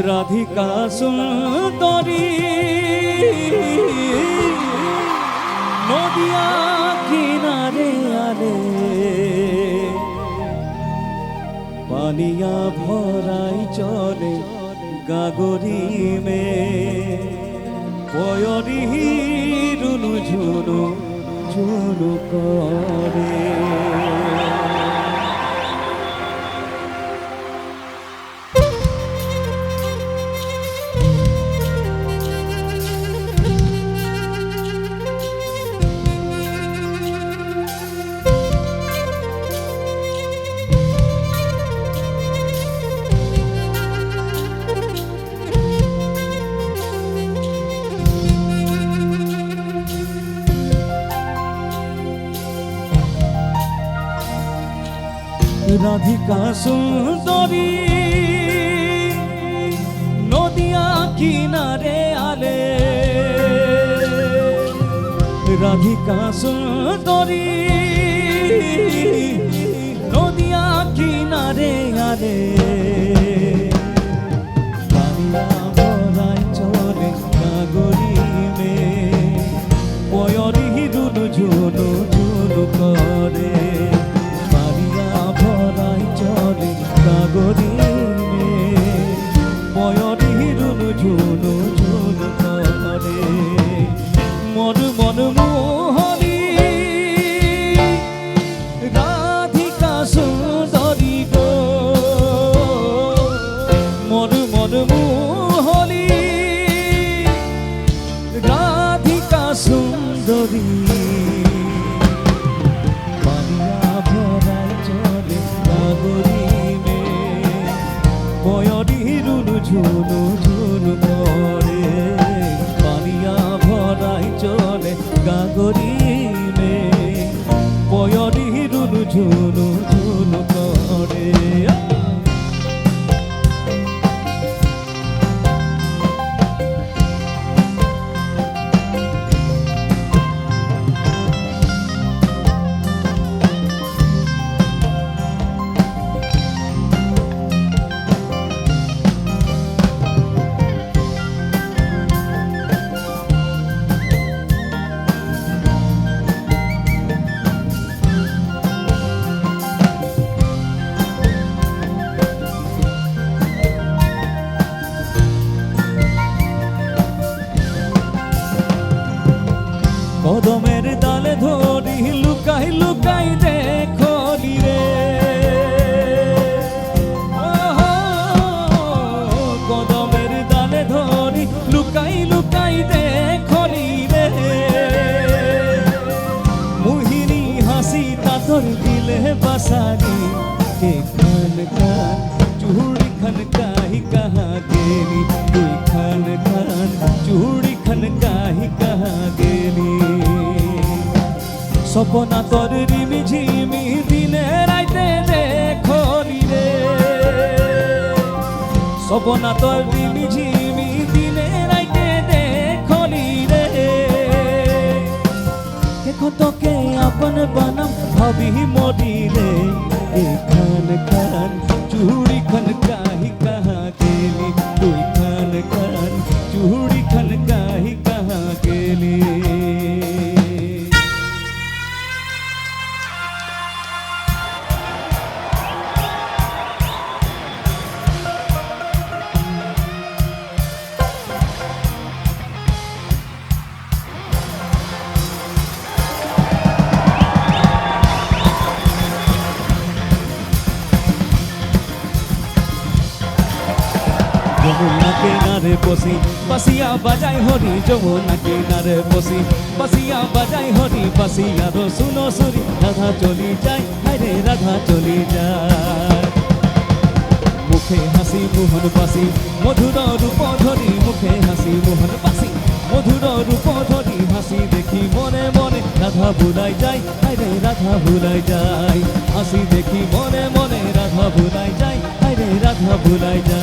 রাধিকা সুন্দরী নদিয়া কিনারে আলে পানিয়া ভরাই চলে গাগরি মে পয়রি রুনু ঝুনু ঝুনু করে রাধিকা সুন্দরী নদিয়া কিনারে আলে রাধিকা সুন্দরী নদিয়া কিনারে আলে পানিয়া ভরাই চলে গাগরি মে পয়রি রুনু ঝুনু ঝুনু করে গাগরি মে পয়রি রুনু ঝুনু ঝুনু করে মন মন মোহনী রাধিকা সুন্দরী গো মন মন মোহনী রাধিকা সুন্দরী পানিয়া ভরাই চলে গাগরি পয়রি রুনু ঝুনু ঝুনু করে পানিয়া ভরাই চলে গাগরি মে পয়রি রুনু ঝুনু ঝুনু করে কদমের ডালে ধরি লুকাই লুকাই দেখলি রে কদমের ডালে ধরি লুকাই লুকাই দেখলি রে মোহিনী হাসি তাতর দিলে বাসারি খান খান চুড়ি খান কাহি কাহা গেলি তুই খান খান চুড়ি খান কাহি কাহা গেলি সপনা তোর রিমি ঝিমি দিনে রাইতে দেখলি রে সপনা তোর রিমি ঝিমি দিনে রাইতে দেখলি রে দেখো তোকে আপন বানাম ভাবি মরিলে খান খান চুড়ি খান কাহি কাহা গেলি তুই খান খান চুড়ি খান কাহি কাহা গেলি যমুনা কিনারে বসি বাসিয়া বাজাই হরি যমুনা কিনারে বসি বাসিয়া বাজাই হরি বাসিয়ার শুনো সুরি রাধা চলি যায় হায়রে রাধা চলি যায় মুখে হাসি মোহন বাসি মধুর রূপ ধরি মুখে হাসি মোহন বাসি মধুর রূপ ধরি হাসি দেখি মনে মনে রাধা ভুলাই যায় হায়রে রাধা ভুলাই যায় হাসি দেখি মনে মনে রাধা ভুলাই যায় হায়রে রাধা ভুলাই যায়